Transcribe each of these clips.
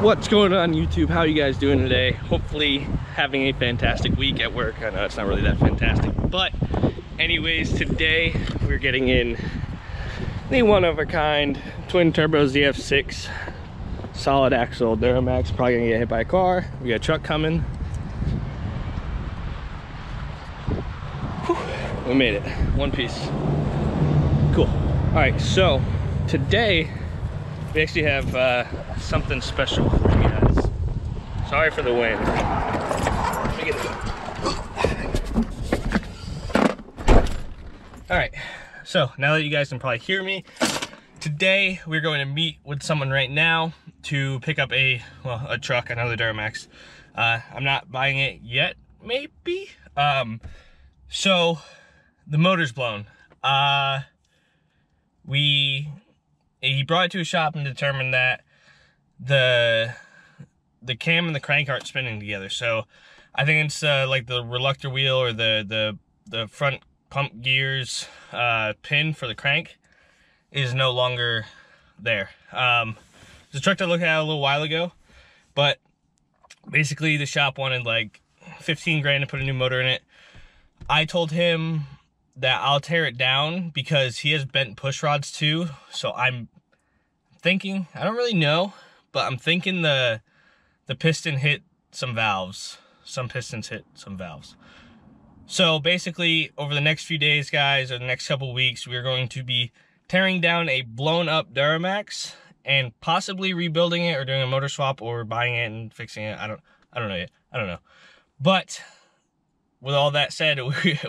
What's going on, YouTube? How are you guys doing today? Hopefully having a fantastic week at work. I know it's not really that fantastic, but anyways, today we're getting in the one-of-a-kind twin turbo ZF6 solid axle Duramax. Probably gonna get hit by a car. We got a truck coming. Whew, we made it, one piece. Cool. All right, so today we actually have something special for you guys. Sorry for the wind. Let me get it. All right, so now that you guys can probably hear me, today we're going to meet with someone right now to pick up a truck, another Duramax. I'm not buying it yet, maybe. So the motor's blown. He brought it to a shop and determined that the cam and the crank aren't spinning together. So I think it's like the reluctor wheel or the front pump gears pin for the crank is no longer there. The truck I looked at a little while ago, but basically the shop wanted like 15 grand to put a new motor in it. I told him that I'll tear it down because he has bent push rods too. So I'm thinking, I don't really know, but I'm thinking the piston hit some valves. Some pistons hit some valves. So basically over the next few days, guys, or the next couple weeks, we're going to be tearing down a blown up Duramax and possibly rebuilding it or doing a motor swap or buying it and fixing it. I don't know yet. I don't know. But with all that said,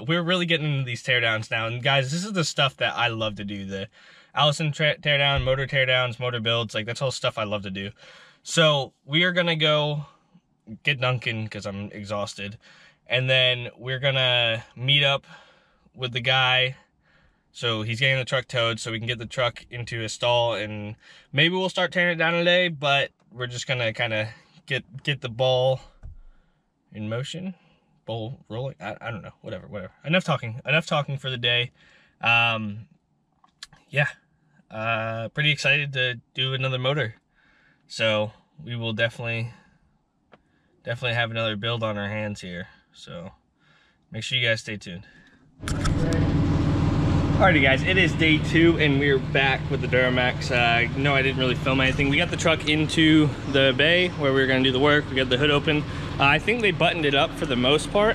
we're really getting into these teardowns now. And guys, this is the stuff that I love to do. The Allison teardown, motor teardowns, motor builds, like that's all stuff I love to do. So we are gonna go get Duncan because I'm exhausted. And then we're gonna meet up with the guy. So he's getting the truck towed so we can get the truck into a stall, and maybe we'll start tearing it down today, but we're just gonna kind of get the ball in motion. Ball rolling. I don't know. Whatever. Enough talking for the day. Yeah. Pretty excited to do another motor. So we will definitely have another build on our hands here. So make sure you guys stay tuned. Alrighty guys, it is day 2 and we're back with the Duramax. No, I didn't really film anything. We got the truck into the bay where we were gonna do the work. We got the hood open. I think they buttoned it up for the most part,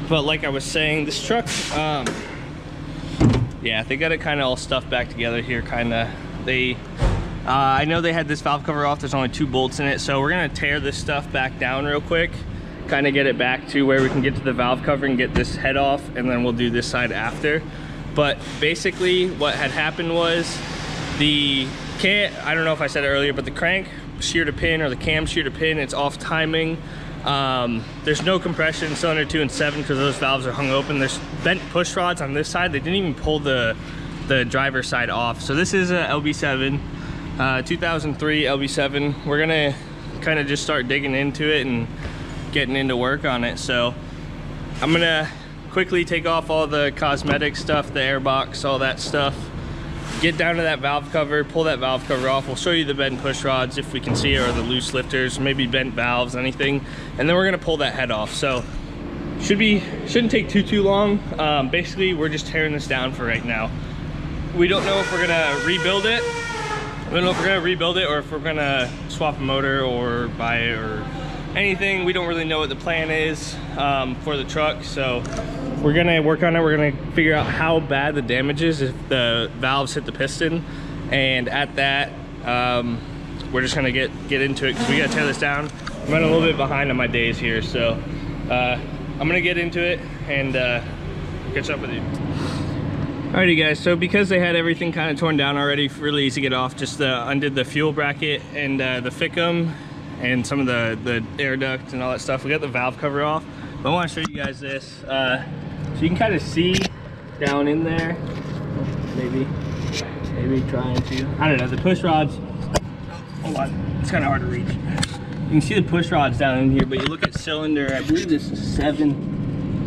but like I was saying, this truck, yeah, they got it kind of all stuffed back together here, kind of. I know they had this valve cover off. There's only 2 bolts in it, so we're gonna tear this stuff back down real quick, kind of get it back to where we can get to the valve cover and get this head off, and then we'll do this side after. But basically what had happened was I don't know if I said it earlier, but the crank sheared a pin or the cam sheared a pin. It's off timing. There's no compression, cylinder 2 and 7, because those valves are hung open. There's bent push rods on this side. They didn't even pull the driver's side off. So this is a LB7, 2003 LB7. We're gonna kind of just start digging into it and getting into work on it. So I'm gonna quickly take off all the cosmetic stuff, the airbox, all that stuff, get down to that valve cover, pull that valve cover off. We'll show you the bent push rods if we can see it, or the loose lifters, maybe bent valves, anything, and then we're gonna pull that head off. So shouldn't take too long. Basically we're just tearing this down for right now. We don't know if we're gonna rebuild it. We don't know if we're gonna rebuild it or if we're gonna swap a motor or buy it or anything. We don't really know what the plan is for the truck, so we're gonna work on it. We're gonna figure out how bad the damage is if the valves hit the piston, and at that we're just gonna get into it because we gotta tear this down. I'm running a little bit behind on my days here, so I'm gonna get into it and catch up with you. Alrighty guys, so because they had everything kind of torn down already, really easy to get off, just undid the fuel bracket and the FICM and some of the air duct and all that stuff. We got the valve cover off, but I want to show you guys this. So you can kind of see down in there, maybe trying to, I don't know, the push rods. Hold on, it's kind of hard to reach. You can see the push rods down in here, but you look at cylinder, I believe this is 7,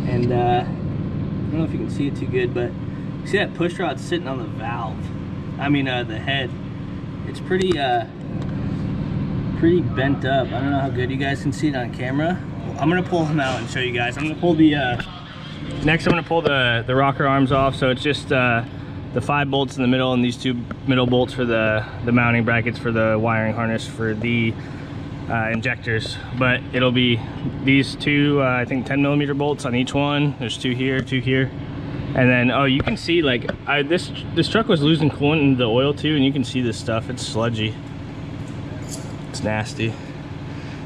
and I don't know if you can see it too good, but you see that push rod sitting on the valve. I mean, the head. It's pretty pretty bent up. I don't know how good you guys can see it on camera. I'm gonna pull them out and show you guys. I'm gonna pull the next I'm gonna pull the rocker arms off. So it's just the 5 bolts in the middle and these 2 middle bolts for the mounting brackets for the wiring harness for the injectors. But it'll be these 2 I think 10mm bolts on each one. There's 2 here, 2 here. And then, oh, you can see, like, this truck was losing coolant in the oil too, and you can see this stuff. It's sludgy. It's nasty.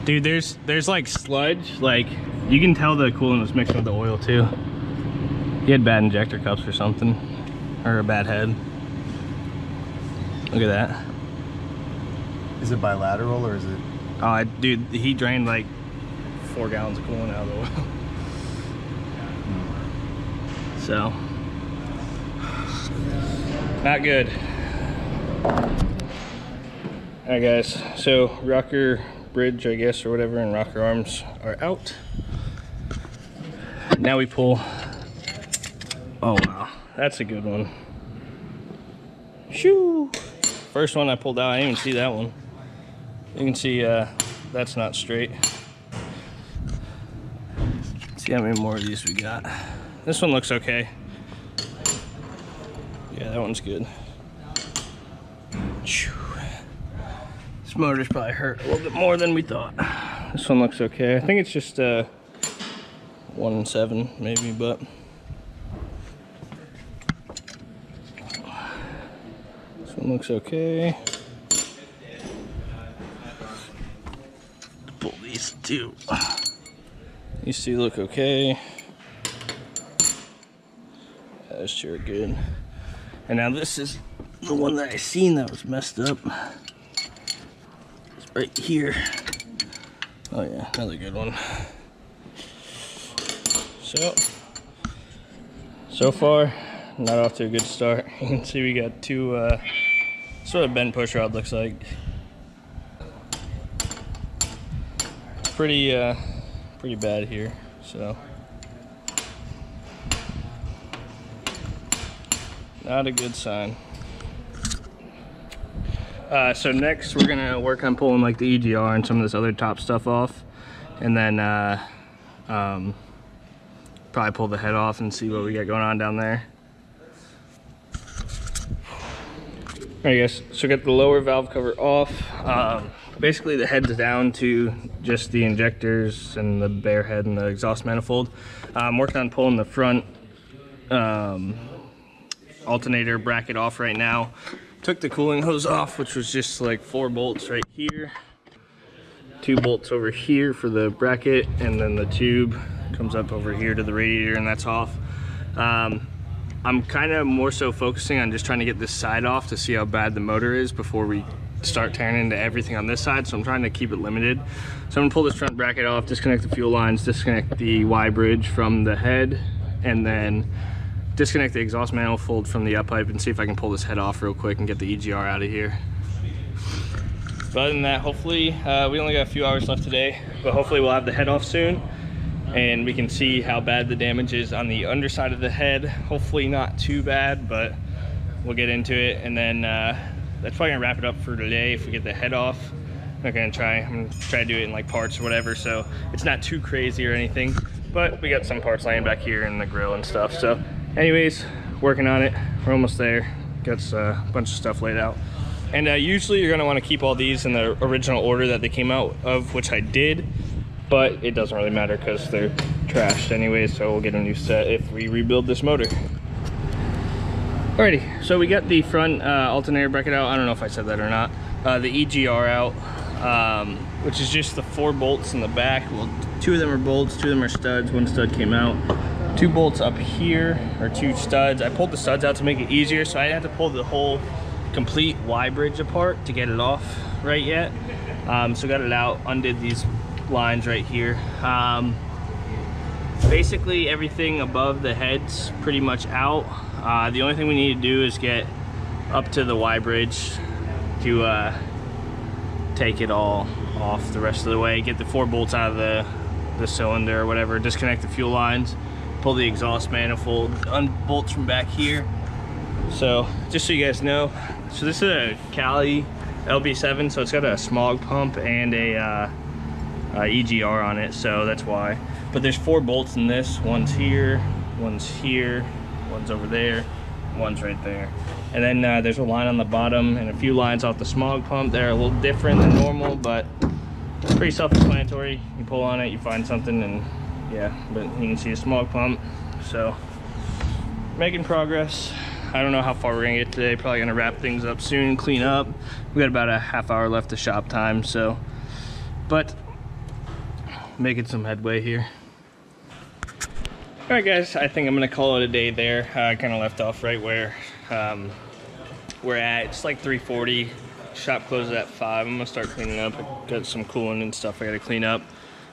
Dude, there's like sludge. Like, you can tell the coolant was mixing with the oil too. He had bad injector cups or something. Or a bad head. Look at that. Is it bilateral or is it? Oh, dude, he drained like 4 gallons of coolant out of the oil. So, not good. Alright guys, so rocker bridge, I guess, or whatever, and rocker arms are out. Now we pull. Oh wow, that's a good one. Shoo! First one I pulled out, I didn't even see that one. You can see that's not straight. Let's see how many more of these we got. This one looks okay. Yeah, that one's good. This motor's probably hurt a little bit more than we thought. This one looks okay. I think it's just 1 7 maybe, but this one looks okay. Pull these 2. These 2 look okay. Those 2 are good. And now this is the one that I seen that was messed up. It's right here. Oh yeah, another good one. So far, not off to a good start. You can see we got 2 sort of bent push rod looks like. Pretty bad here, so. Not a good sign. So next we're gonna work on pulling like the EGR and some of this other top stuff off, and then probably pull the head off and see what we got going on down there. Alright guys, so get the lower valve cover off. Basically the head's down to just the injectors and the bare head and the exhaust manifold. I'm working on pulling the front alternator bracket off right now. Took the cooling hose off, which was just like 4 bolts right here, 2 bolts over here for the bracket, and then the tube comes up over here to the radiator, and that's off. I'm kind of more so focusing on just trying to get this side off to see how bad the motor is before we start tearing into everything on this side, so I'm trying to keep it limited. So I'm gonna pull this front bracket off, disconnect the fuel lines, disconnect the Y bridge from the head, and then disconnect the exhaust manifold from the up pipe and see if I can pull this head off real quick and get the EGR out of here. But other than that, hopefully, we only got a few hours left today, but hopefully we'll have the head off soon and we can see how bad the damage is on the underside of the head. Hopefully not too bad, but we'll get into it. And then that's probably gonna wrap it up for today if we get the head off. I'm gonna try to do it in like parts or whatever, so it's not too crazy or anything, but we got some parts laying back here in the grill and stuff. So anyways, working on it. We're almost there. Got a bunch of stuff laid out. And usually you're gonna wanna keep all these in the original order that they came out of, which I did, but it doesn't really matter because they're trashed anyways, so we'll get a new set if we rebuild this motor. Alrighty, so we got the front alternator bracket out. I don't know if I said that or not. The EGR out, which is just the 4 bolts in the back. Well, 2 of them are bolts, 2 of them are studs. 1 stud came out. 2 bolts up here, or 2 studs. I pulled the studs out to make it easier, so I didn't have to pull the whole complete Y bridge apart to get it off right yet. So got it out, undid these lines right here. Basically everything above the head's pretty much out. The only thing we need to do is get up to the Y bridge to take it all off the rest of the way, get the 4 bolts out of the cylinder or whatever, disconnect the fuel lines, pull the exhaust manifold, unbolts from back here. So just so you guys know, so this is a Cali LB7, so it's got a smog pump and a EGR on it, so that's why. But there's 4 bolts in this. One's here, one's over there, one's right there. And then there's a line on the bottom and a few lines off the smog pump. They're a little different than normal, but pretty self-explanatory. You pull on it, you find something, and yeah, but you can see a smog pump. So making progress. I don't know how far we're gonna get today. Probably gonna wrap things up soon, clean up. We got about a half hour left of shop time, so, but making some headway here. All right, guys, I think I'm gonna call it a day there. I kind of left off right where we're at. It's like 3:40. Shop closes at 5. I'm gonna start cleaning up. I got some coolant and stuff I gotta clean up.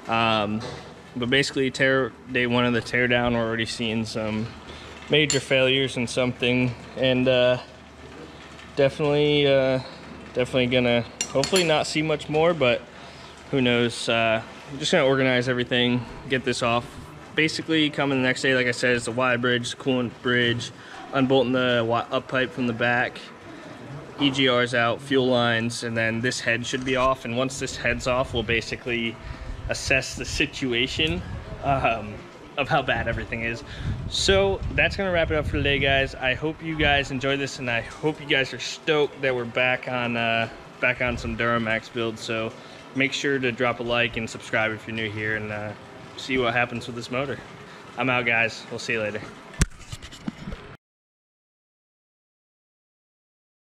But basically, day 1 of the tear down, we're already seeing some major failures and something, and definitely gonna hopefully not see much more, but who knows. I'm just gonna organize everything, get this off. Basically, coming the next day, like I said, is the Y bridge, the coolant bridge, unbolting the up pipe from the back, EGR's out, fuel lines, and then this head should be off. And once this head's off, we'll basically assess the situation of how bad everything is. So that's gonna wrap it up for today, guys. I hope you guys enjoyed this, and I hope you guys are stoked that we're back on some Duramax builds. So make sure to drop a like and subscribe if you're new here, and see what happens with this motor. I'm out, guys. We'll see you later.